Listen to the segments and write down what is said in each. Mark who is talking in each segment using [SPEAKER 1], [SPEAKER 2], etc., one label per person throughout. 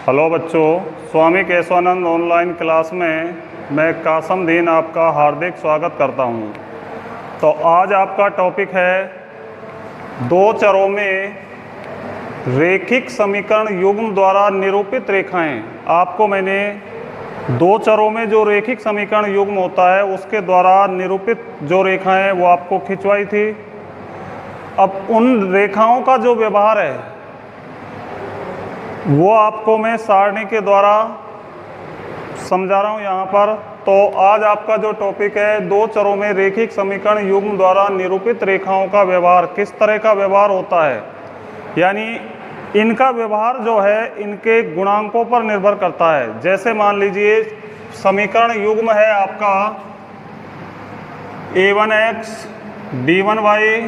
[SPEAKER 1] Hello बच्चों, स्वामी Keshavananda online class में मैं कासमदीन आपका हार्दिक स्वागत करता हूं। तो आज आपका टॉपिक है दो चरों में रैखिक समीकरण युग्म द्वारा निरूपित रेखाएं। आपको मैंने दो चरों में जो रैखिक समीकरण युग्म होता है उसके द्वारा निरूपित जो रेखाएं वो आपको खिंचवाई थी। अब उन रेखाओं का जो व्यवहार है वो आपको मैं सारणी के द्वारा समझा रहा हूँ यहाँ पर। तो आज आपका जो टॉपिक है दो चरों में रैखिक समीकरण युग्म द्वारा निरूपित रेखाओं का व्यवहार, किस तरह का व्यवहार होता है, यानी इनका व्यवहार जो है इनके गुणांकों पर निर्भर करता है। जैसे मान लीजिए समीकरण युग्म है आपका a1x b1y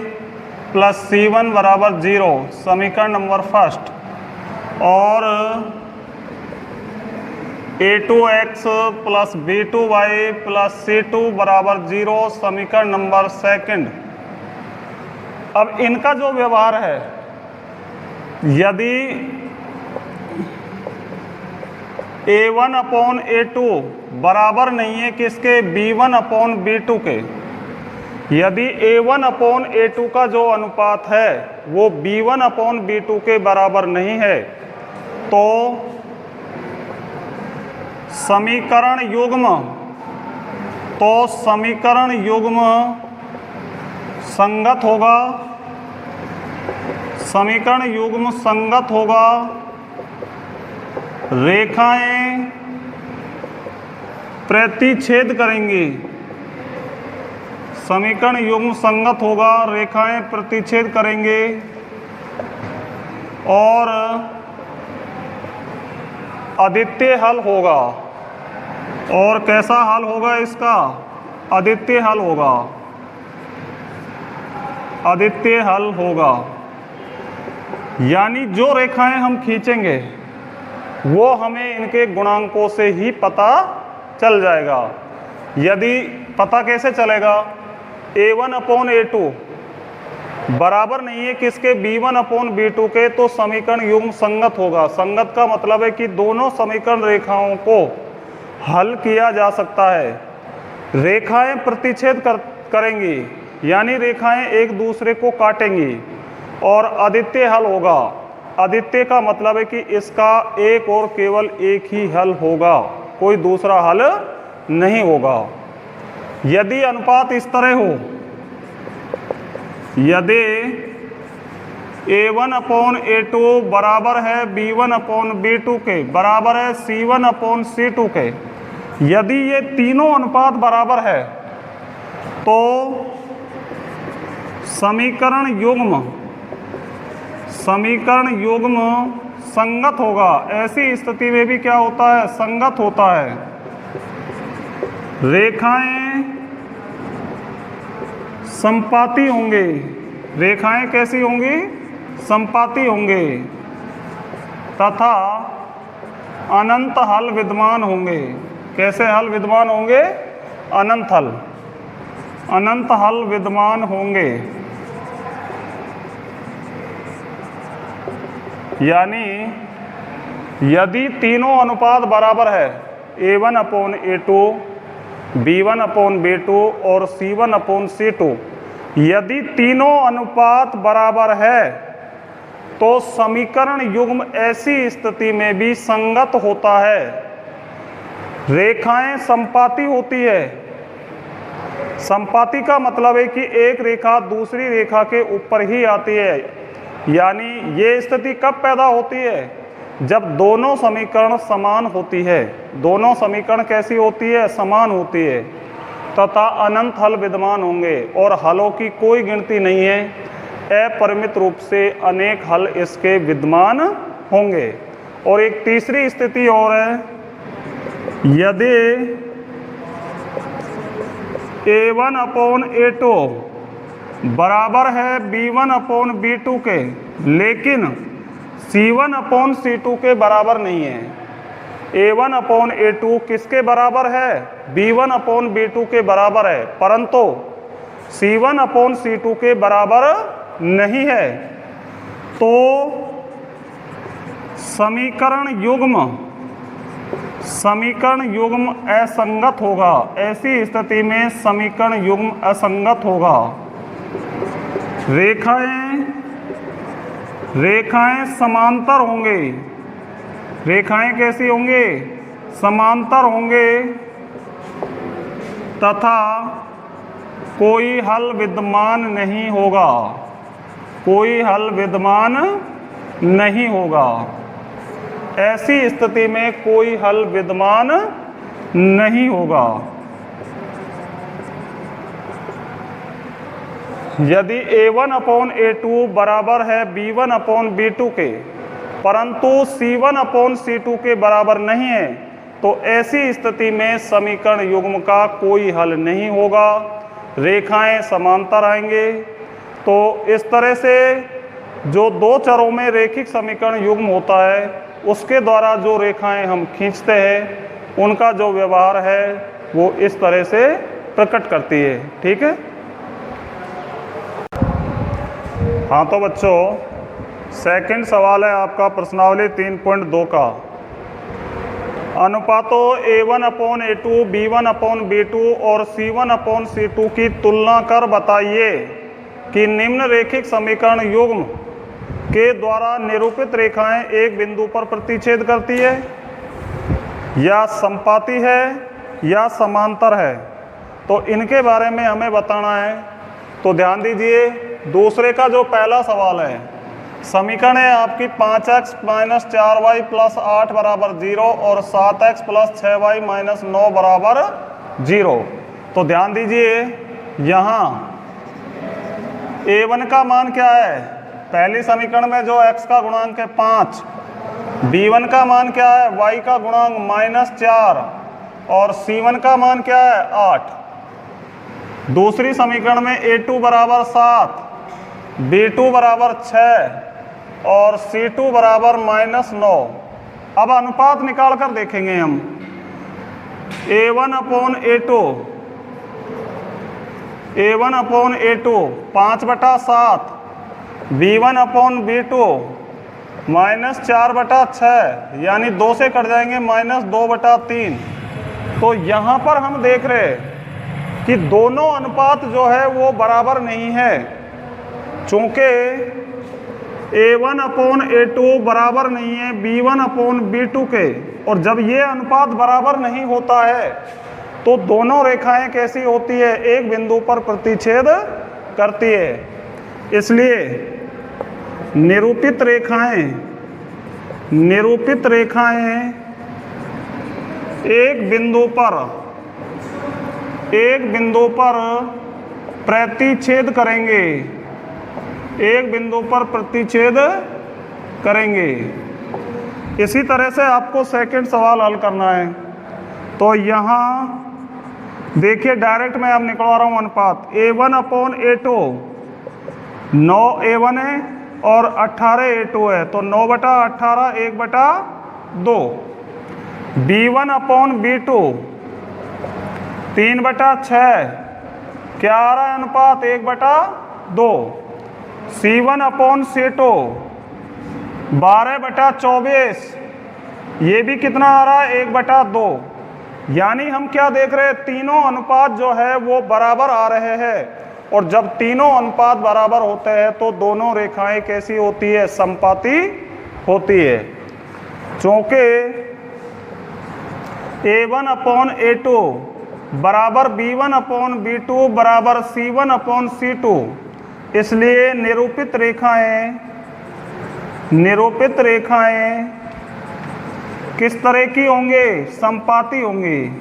[SPEAKER 1] प्लस c1 बराबर 0, समीकरण नंबर फर्स्ट, और a2x plus b2y plus c2 बराबर 0, समीकरण नंबर सेकंड। अब इनका जो व्यवहार है, यदि a1 अपॉन a2 बराबर नहीं है किसके, b1 अपॉन b2 के, यदि a1 अपॉन a2 का जो अनुपात है वो b1 अपॉन b2 के बराबर नहीं है तो समीकरण युग्म संगत होगा। समीकरण युग्म संगत होगा। रेखाएं प्रतिच्छेद करेंगी। समीकरण युग्म संगत होगा, रेखाएं प्रतिच्छेद करेंगे और अद्वितीय हल होगा। और कैसा हल होगा इसका? अद्वितीय हल होगा। अद्वितीय हल होगा यानी जो रेखाएं हम खींचेंगे वो हमें इनके गुणांकों से ही पता चल जाएगा। यदि पता कैसे चलेगा, a1 अपॉन a2 बराबर नहीं है किसके, b1 अपॉन b2 के, तो समीकरण युग्म संगत होगा। संगत का मतलब है कि दोनों समीकरण रेखाओं को हल किया जा सकता है। रेखाएं प्रतिच्छेद करेंगी यानी रेखाएं एक दूसरे को काटेंगी और अद्वितीय हल होगा। अद्वितीय का मतलब है कि इसका एक और केवल एक ही हल होगा, कोई दूसरा हल नहीं होगा। यदि अनुपात इस तरह हो, यदि a1 अपॉन a2 बराबर है b1 अपॉन b2 के, बराबर है c1 अपॉन c2 के, यदि ये तीनों अनुपात बराबर है तो समीकरण युग्म संगत होगा। ऐसी स्थिति में भी क्या होता है, संगत होता है। रेखाएं संपाती होंगे। रेखाएं कैसी होंगी? संपाती होंगे तथा अनंत हल विद्यमान होंगे। कैसे हल विद्यमान होंगे? अनंत हल विद्यमान होंगे। यानी यदि तीनों अनुपात बराबर है, a1 upon a2, b1 upon b2 और c1 अपॉन c2, यदि तीनों अनुपात बराबर है तो समीकरण युग्म ऐसी स्थिति में भी संगत होता है। रेखाएं संपाती होती है। संपाती का मतलब है कि एक रेखा दूसरी रेखा के ऊपर ही आती है। यानी ये स्थिति कब पैदा होती है? जब दोनों समीकरण समान होती है। दोनों समीकरण कैसी होती है? समान होती है तथा अनंत हल विद्यमान होंगे और हलों की कोई गिनती नहीं है, अपरिमित रूप से अनेक हल इसके विद्यमान होंगे। और एक तीसरी स्थिति और है, यदि a1 अपॉन a2 बराबर है b1 अपॉन b2 के, लेकिन c1 अपॉन c2 के बराबर नहीं है। a1 अपॉन a2 किसके बराबर है? b1 अपॉन b2 के बराबर है, परंतु c1 अपॉन c2 के बराबर नहीं है। तो समीकरण युग्म असंगत होगा। ऐसी स्थिति में समीकरण युग्म असंगत होगा। रेखाएं समांतर होंगे। रेखाएं कैसी होंगे? समांतर होंगे तथा कोई हल विद्यमान नहीं होगा। कोई हल विद्यमान नहीं होगा। ऐसी स्थिति में कोई हल विद्यमान नहीं होगा। यदि A1/A2 बराबर है B1/B2 के, परंतु C1/C2 के बराबर नहीं है, तो ऐसी स्थिति में समीकरण युग्म का कोई हल नहीं होगा। रेखाएं समांतर आएंगे। तो इस तरह से जो दो चरों में रेखिक समीकरण युग्म होता है, उसके द्वारा जो रेखाएं हम खींचते हैं, उनका जो व्यवहार है वो इस तरह से प्रकट करती है। ठीक है। हाँ तो बच्चों, सेकंड सवाल है आपका प्रश्नावली 3.2 का। अनुपातों A1/A2, B1/B2 और C1/C2 की तुलना कर बताइए कि निम्न रेखिक समीकरण युग्म के द्वारा निरूपित रेखाएं एक बिंदु पर प्रतिच्छेद करती है, या समपाती है, या समांतर है। तो इनके बारे में हमें बताना है। तो ध्यान दीजिए, दूसरे का जो पहला सवाल है, समीकरण है आपकी 5x - 4y + 8 = 0 और 7x + 6y - 9 = 0। तो ध्यान दीजिए, यहाँ A1 का मान क्या है? पहली समीकरण में जो x का गुणांक है 5, B1 का मान क्या है? y का गुणांक -4 और C1 का मान क्या है? 8। दूसरी समीकरण में A2 = 7, B2 = 6 और C2 = -9। अब अनुपात निकाल कर देखेंगे हम। A1/A2 5/7, B1/B2 -4/6, यानी 2 से कट जाएंगे -2/3। तो यहाँ पर हम देख रहे हैं कि दोनों अनुपात जो है वो बराबर नहीं है, चूंकि A1/A2 बराबर नहीं है B1/B2 के। और जब ये अनुपात बराबर नहीं होता है तो दोनों रेखाएं कैसी होती है? एक बिंदु पर प्रतिच्छेद करती है। इसलिए निरूपित रेखाएं एक बिंदु पर प्रतिच्छेद करेंगे। एक बिंदु पर प्रतिच्छेद करेंगे। इसी तरह से आपको सेकंड सवाल हल करना है। तो यहाँ देखिए, डायरेक्ट मैं अब निकलवा रहा हूँ अनुपात। A1/A2 9 A1 है और 18 A2 है, तो 9/18 1/2। B1/B2 3/6, क्या आ रहा है अनुपात? 1/2। C1/C2 12/24, ये भी कितना आ रहा है? 1/2। यानी हम क्या देख रहे हैं? तीनों अनुपात जो है वो बराबर आ रहे हैं। और जब तीनों अनुपात बराबर होते हैं तो दोनों रेखाएं कैसी होती है? समपाती होती है। चूंकि A1/A2 बराबर B1/B2 बराबर C1/C2, इसलिए निरूपित रेखाएं किस तरह की होंगे? समपाती होंगी।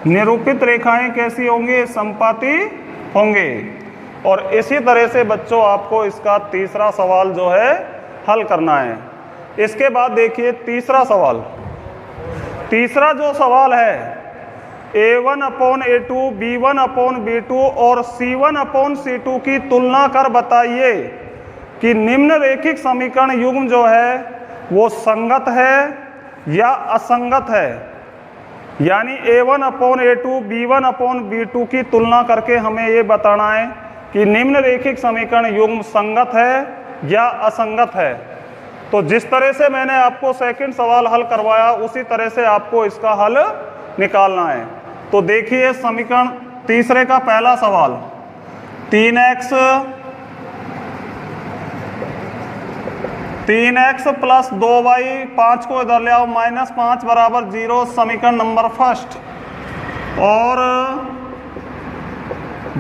[SPEAKER 1] निरूपित रेखाएं कैसी होंगी? समपाती होंगे। और इसी तरह से बच्चों आपको इसका तीसरा सवाल जो है हल करना है। इसके बाद देखिए तीसरा सवाल। तीसरा जो सवाल है, A1/A2, B1/B2 और C1/C2 की तुलना कर बताइए कि निम्न रेखिक समीकरण युग्म जो है वो संगत है या असंगत है। यानी A1/A2, B1/B2 की तुलना करके हमें ये बताना है कि निम्न रेखिक समीकरण युग्म संगत है या असंगत है। तो जिस तरह से मैंने आपको सेकंड सवाल हल करवाया उसी तरह से आपको इसका हल निकालना है। तो देखिए समीकरण तीसरे का पहला सवाल 3x प्लस 2y, 5 को इधर ले आओ, -5 बराबर 0 समीकरण नंबर फर्स्ट, और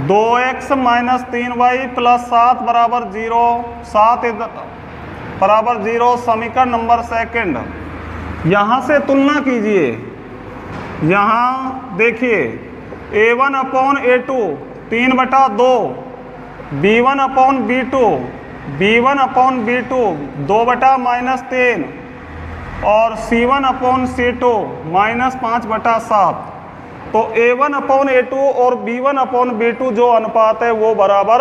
[SPEAKER 1] 2x माइनस 3y प्लस 7 बराबर 0, 7 बराबर 0 समीकरण नंबर सेकंड। यहाँ से तुलना कीजिए, यहाँ देखिए a1 upon a2 3/2, b1 upon b2 b1 upon b2 2/-3 और c1 अपॉन c2 -5/7। तो a1 अपॉन a2 और b1 अपॉन b2 जो अनुपात है वो बराबर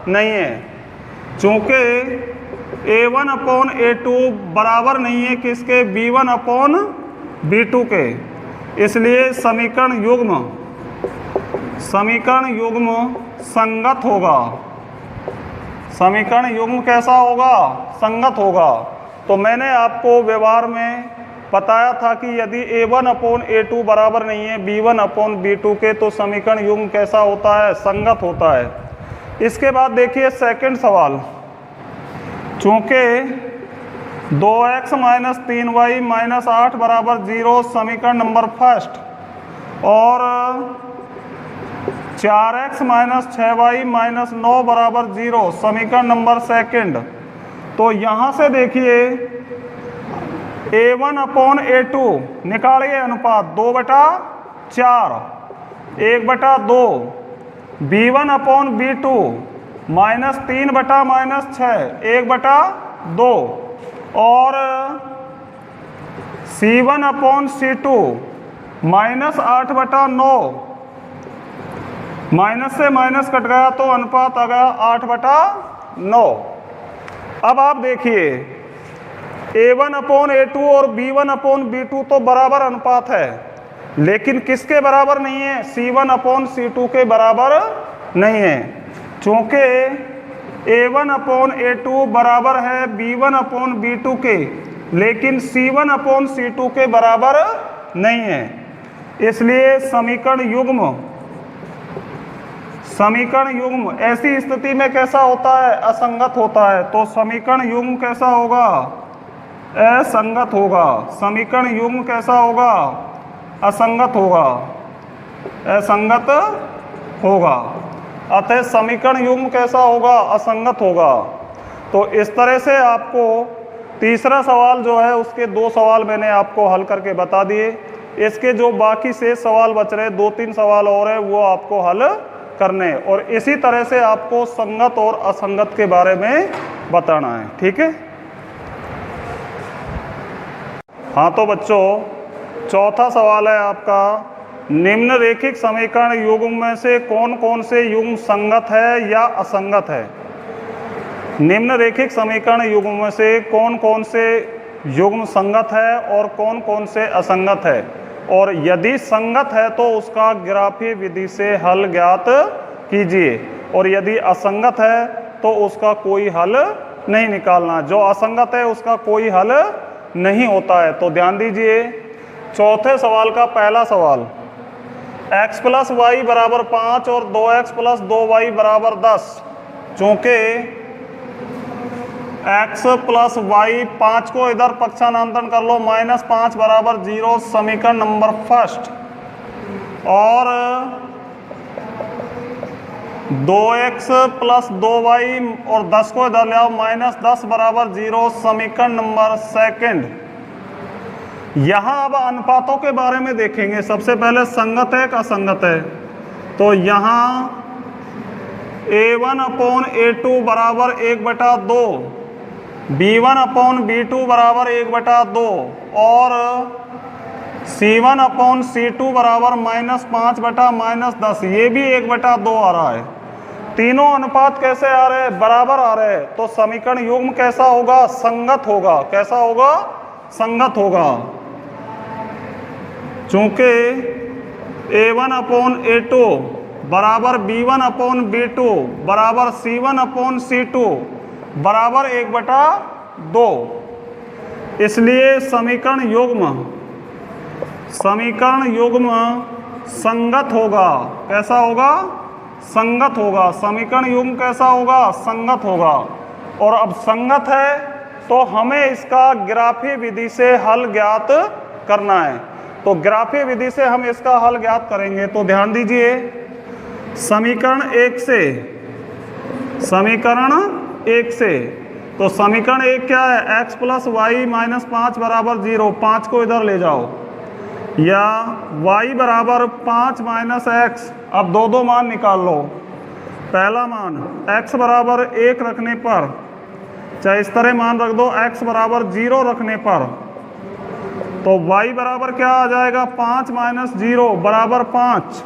[SPEAKER 1] नहीं है। चूंकि a1 अपॉन a2 बराबर नहीं है किसके, b1 अपॉन b2 के, इसलिए समीकरण युग्म संगत होगा। समीकरण युग्म कैसा होगा, संगत होगा। तो मैंने आपको व्यवहार में बताया था कि यदि a1 अपॉन a2 बराबर नहीं है b1 अपॉन b2 के, तो समीकरण युग्म कैसा होता है, संगत होता है। इसके बाद देखिए सेकंड सवाल, चूंकि 2x माइनस 3y माइनस 8 बराबर 0 समीकरण नंबर फर्स्ट, और 4x माइनस 6y माइनस 9 बराबर 0 समीकरण नंबर सेकंड। तो यहाँ से देखिए a1 अपॉन a2 निकालिए अनुपात 2/4, 1/2, b1 अपॉन b2 -3/-6, 1/2, और c1 अपॉन c2 -8/9, माइनस से माइनस कट गया तो अनुपात आ गया 8/9। अब आप देखिए a1 अपॉन a2 और b1 अपॉन b2 तो बराबर अनुपात है, लेकिन किसके बराबर नहीं है, c1 अपॉन c2 के बराबर नहीं है। चूंकि a1 अपॉन a2 बराबर है b1 अपॉन b2 के, लेकिन c1 अपॉन c2 के बराबर नहीं है, इसलिए समीकरण युग्म ऐसी स्थिति में कैसा होता है, असंगत होता है। तो समीकरण युग्म कैसा होगा, असंगत होगा। समीकरण युग्म कैसा होगा, असंगत होगा, असंगत होगा। अतः समीकरण युग्म कैसा होगा, असंगत होगा। तो इस तरह से आपको तीसरा सवाल जो है उसके 2 सवाल मैंने आपको हल करके बता दिए। इसके जो बाकी शेष सवाल बच रहे 2-3 सवाल और है वो आपको हल करने, और इसी तरह से आपको संगत और असंगत के बारे में बताना है, ठीक है। हाँ तो बच्चों चौथा सवाल है आपका, निम्नरेखिक समीकरण युग्म में से कौन कौन से युग्म संगत है या असंगत है। निम्नरेखिक समीकरण युग्म में से कौन कौन से युग्म संगत है और कौन कौन से असंगत है, और यदि संगत है तो उसका ग्राफीय विधि से हल ज्ञात कीजिए, और यदि असंगत है तो उसका कोई हल नहीं निकालना। जो असंगत है उसका कोई हल नहीं होता है। तो ध्यान दीजिए चौथे सवाल का पहला सवाल, x प्लस वाई बराबर 5 और 2x प्लस 2y बराबर 10। चूँकि x प्लस वाई 5 को इधर पक्षांतरण कर लो, -5 बराबर 0 समीकरण नंबर फर्स्ट, और 2x प्लस 2y और 10 को इधर ले आओ, -10 बराबर 0 समीकरण नंबर सेकंड। यहाँ अब अनुपातों के बारे में देखेंगे। सबसे पहले संगत है का असंगत है। तो यहाँ a1 अपॉन a2 बराबर 1/2, b1 अपॉन b2 बराबर 1/2 और c1 अपॉन c2 बराबर -5/-10, ये भी 1/2 आ रहा है। तीनों अनुपात कैसे आ रहे हैं, बराबर आ रहे हैं। तो समीकरण युग्म कैसा होगा, संगत होगा। कैसा होगा, संगत होगा। चूंकि a1 अपॉन a2 बराबर b1 अपॉन b2 बराबर c1 अपॉन c2 बराबर 1/2, इसलिए समीकरण युग्म संगत होगा। कैसा होगा? संगत होगा। समीकरण युग्म कैसा होगा? संगत होगा। और अब संगत है तो हमें इसका ग्राफीय विधि से हल ज्ञात करना है। तो ग्राफीय विधि से हम इसका हल ज्ञात करेंगे। तो ध्यान दीजिए, समीकरण 1 से तो समीकरण 1 क्या है? x + y - 5 = 0। 5 को इधर ले जाओ, या y = 5 - x। अब दो मान निकाल लो। पहला मान x = 1 रखने पर, चाहे इस तरह मान रख दो, x = 0 रखने पर, तो y बराबर क्या आ जाएगा? 5 - 0 = 5।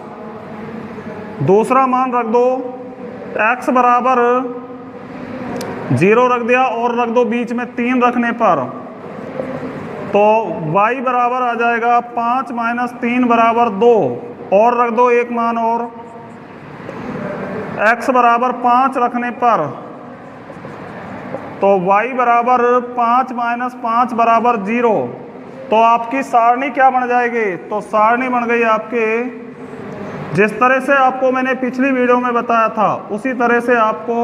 [SPEAKER 1] दूसरा मान रख दो, x बराबर 0 रख दिया और रख दो बीच में 3 रखने पर, तो y बराबर आ जाएगा 5 - 3 = 2। और रख दो एक मान और, x बराबर 5 रखने पर, तो y बराबर 5 - 5 = 0। तो आपकी सारणी क्या बन जाएगी? तो सारणी बन गई आपके, जिस तरह से आपको मैंने पिछली वीडियो में बताया था उसी तरह से आपको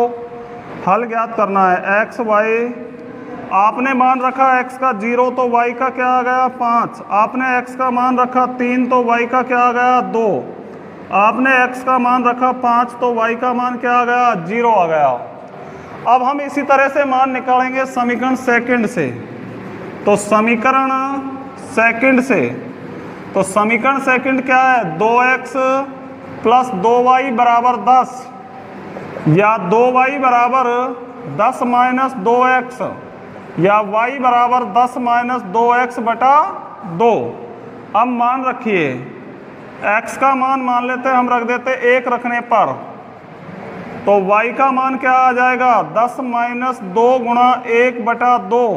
[SPEAKER 1] हल ज्ञात करना है। x y, आपने मान रखा x का 0 तो y का क्या आ गया? 5। आपने x का मान रखा 3 तो y का क्या आ गया? 2। आपने x का मान रखा 5 तो y का मान क्या आ गया? 0 आ गया। अब हम इसी तरह से मान निकालेंगे समीकरण सेकंड से। तो समीकरण सेकंड क्या है? 2x + 2y = 10, या 2y = 10 - 2x, या y = 10 - 2x बटा 2। अब मान रखिए, x का मान लेते हम रख देते 1 रखने पर, तो y का मान क्या आ जाएगा? 10 - 2 × 1 बटा 2।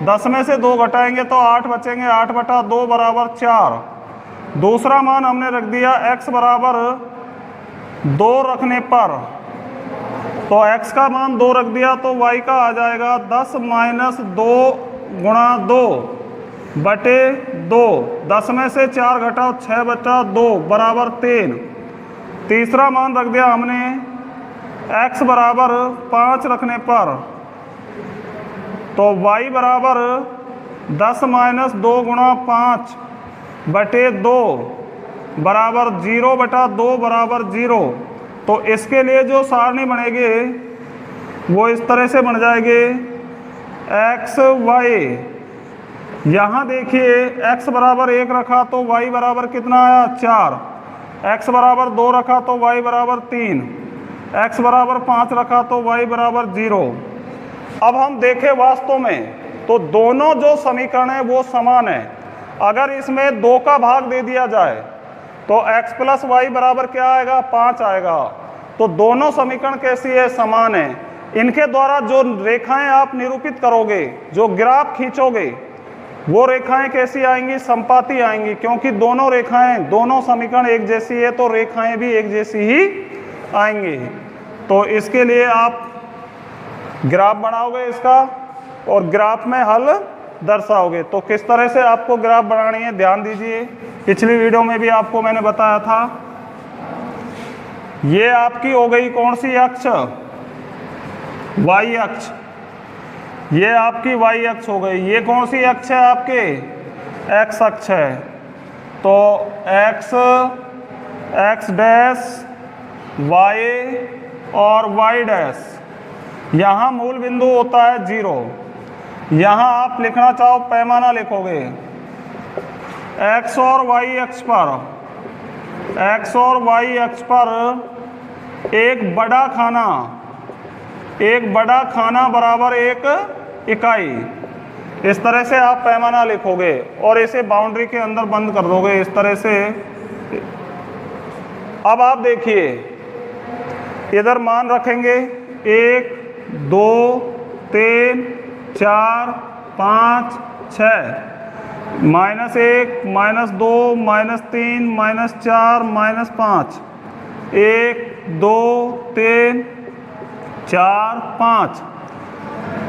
[SPEAKER 1] 10 में से 2 घटाएंगे तो 8 बचेंगे, 8 बटा 2 = 4। दूसरा मान हमने रख दिया x बराबर 2 रखने पर, तो x का मान 2 रख दिया तो y का आ जाएगा 10 - 2 × 2 बटे 2। 10 में से 4 घटाओ, 6 बटा 2 = 3। तीसरा मान रख दिया हमने x बराबर 5 रखने पर, तो y बराबर 10 - 2 × 5 बटे 2 बराबर 0 बटा 2 बराबर 0। तो इसके लिए जो सारणी बनेगी वो इस तरह से बन जाएगी, x y। यहाँ देखिए x बराबर 1 रखा तो y बराबर कितना आया? 4। x बराबर 2 रखा तो y बराबर 3। x बराबर 5 रखा तो y बराबर 0। अब हम देखें वास्तव में तो दोनों जो समीकरण है वो समान है। अगर इसमें 2 का भाग दे दिया जाए तो x + y बराबर क्या आएगा? 5 आएगा। तो दोनों समीकरण कैसी है? समान है। इनके द्वारा जो रेखाएं आप निरूपित करोगे, जो ग्राफ खींचोगे, वो रेखाएं कैसी आएंगी? संपाती आएंगी, क्योंकि दोनों समीकरण एक जैसी है तो रेखाएं भी एक जैसी ही आएंगी। तो इसके लिए आप ग्राफ बनाओगे इसका और ग्राफ में हल दर्शाओगे। तो किस तरह से आपको ग्राफ बनानी है ध्यान दीजिए, पिछली वीडियो में भी आपको मैंने बताया था। ये आपकी हो गई कौन सी अक्ष? y अक्ष। ये आपकी y अक्ष हो गई। ये कौन सी अक्ष है? आपके x अक्ष है। तो x डैश y और y डैश, यहाँ मूल बिंदु होता है 0। यहाँ आप लिखना चाहो पैमाना लिखोगे x और y अक्ष पर एक बड़ा खाना बराबर 1 इकाई। इस तरह से आप पैमाना लिखोगे और इसे बाउंड्री के अंदर बंद कर दोगे इस तरह से। अब आप देखिए इधर मान रखेंगे 1 2 3 4 5 6 -1 -2 -3 -4 -5 1 2 3 4 5।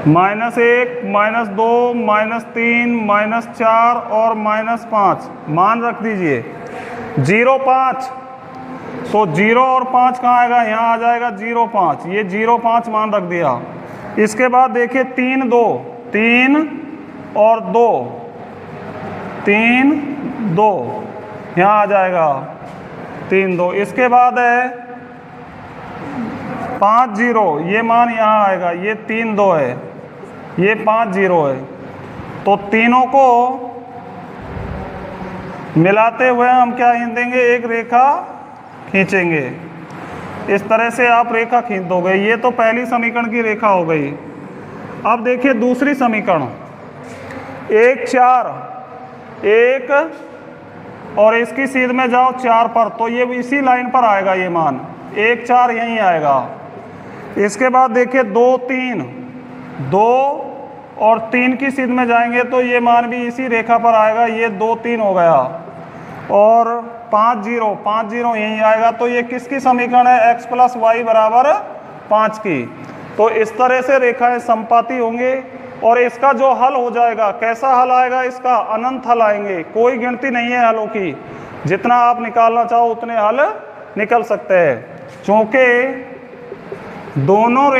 [SPEAKER 1] -1, -2, -3, -4 और -5 मान रख दीजिए। 0, 5, तो 0 और 5 कहाँ आएगा, यहाँ आ जाएगा 0, 5, ये 0, 5 मान रख दिया। इसके बाद देखिए 3, 2, 3 और 2, 3, 2 यहाँ आ जाएगा 3, 2। इसके बाद है 5, 0, ये मान यहाँ आएगा, ये 3, 2 है, ये 5, 0 है। तो तीनों को मिलाते हुए हम क्या खींचेंगे, एक रेखा खींचेंगे। इस तरह से आप रेखा खींच दोगे। ये तो पहली समीकरण की रेखा हो गई। अब देखिए दूसरी समीकरण, 1, 4, 1 और इसकी सीध में जाओ 4 पर, तो ये इसी लाइन पर आएगा, ये मान 1, 4 यहीं आएगा। इसके बाद देखिए 2, 3, 2 और 3 की सीध में जाएंगे तो ये मान भी इसी रेखा पर आएगा, ये 2, 3 हो गया। और 5, 0, 5, 0 यहीं आएगा। तो ये किसकी समीकरण है, x + y = 5 की। तो इस तरह से रेखाएं संपाती होंगे और इसका जो हल हो जाएगा, कैसा हल आएगा इसका, अनंत हल आएंगे। कोई गिनती नहीं है हलों की, जितना आप निकालना चाहो उतने हल निकल सकते हैं। क्योंकि दोनों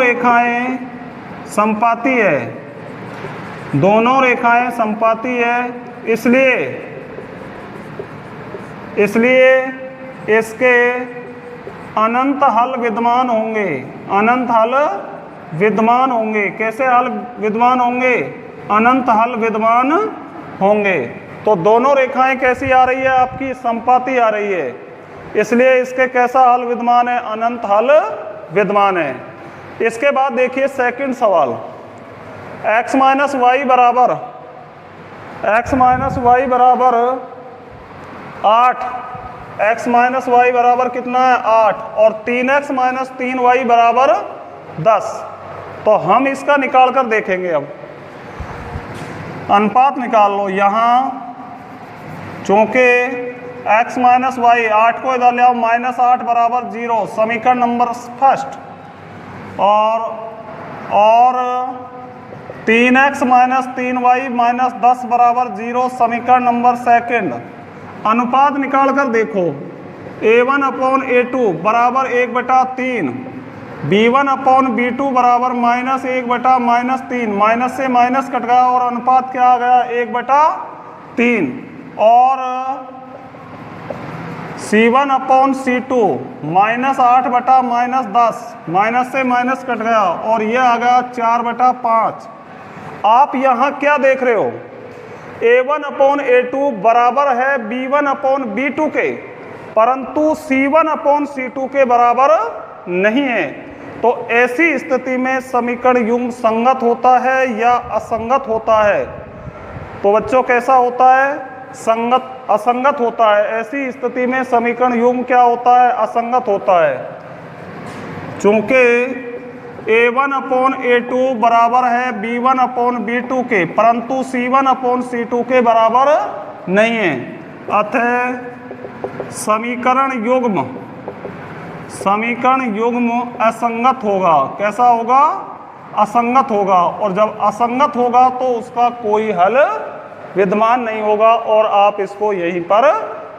[SPEAKER 1] रेखाएं संपाती है, दोनों रेखाएं संपाती है, इसलिए इसके अनंत हल विद्यमान होंगे, अनंत हल विद्यमान होंगे। कैसे हल विद्यमान होंगे, अनंत हल विद्यमान होंगे। तो दोनों रेखाएं कैसी आ रही है, आपकी संपाती आ रही है, इसलिए इसके कैसा हल विद्यमान है, अनंत हल विद्यमान है। इसके बाद देखिए सेकंड सवाल, x - y बराबर 8, x - y बराबर कितना है 8 और 3x - 3y बराबर 10। तो हम इसका निकाल कर देखेंगे। अब अनुपात निकाल लो यहाँ, चूंकि x - y 8 को इधर ले आओ, -8 बराबर 0 समीकरण नंबर फर्स्ट, और 3x - 3y - 10 बराबर 0 समीकरण नंबर सेकंड। अनुपात निकाल कर देखो, A1/A2 बराबर 1/3, B1/B2 बराबर -1/-3, माइनस से माइनस कट गया और अनुपात क्या आ गया, 1/3। और C1/C2 -8/-10, माइनस से माइनस कट गया और ये आ गया 4/5। आप यहाँ क्या देख रहे हो, A1/A2 बराबर है B1/B2 के, परंतु C1/C2 के बराबर नहीं है। तो ऐसी स्थिति में समीकरण युग्म संगत होता है या असंगत होता है। तो बच्चों कैसा होता है, असंगत होता है। ऐसी स्थिति में समीकरण युग्म क्या होता है, असंगत होता है। चूंकि A1/A2 बराबर है B1/B2 के, परंतु C1/C2 के बराबर नहीं है। अतः समीकरण युग्म असंगत होगा। कैसा होगा, असंगत होगा। और जब असंगत होगा तो उसका कोई हल विद्यमान नहीं होगा और आप इसको यहीं पर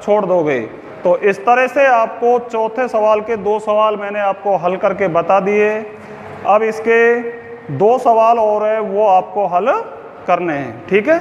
[SPEAKER 1] छोड़ दोगे। तो इस तरह से आपको चौथे सवाल के 2 सवाल मैंने आपको हल करके बता दिए। अब इसके 2 सवाल और है, वो आपको हल करने हैं। ठीक है।